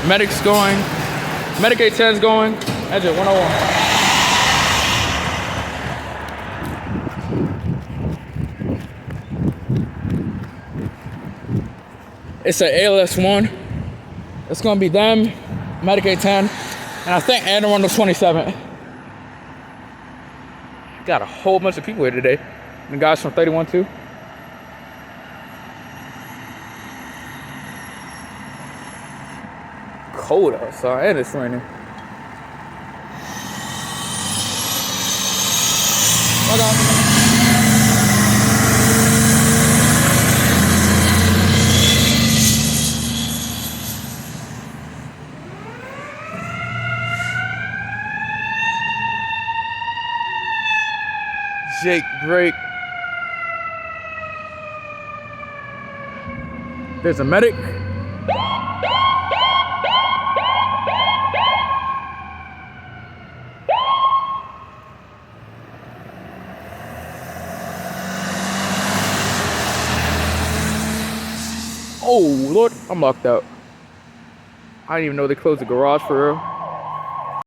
Medic's going. Medic 810's going. Exit 101. It's an ALS 1. It's gonna be them, Medic 810, and I think Arundel 27. Got a whole bunch of people here today. The guys from 31 too. Cold outside and it's raining. Hold on. Jake break. There's a medic. Oh Lord, I'm locked out. I didn't even know they closed the garage for real.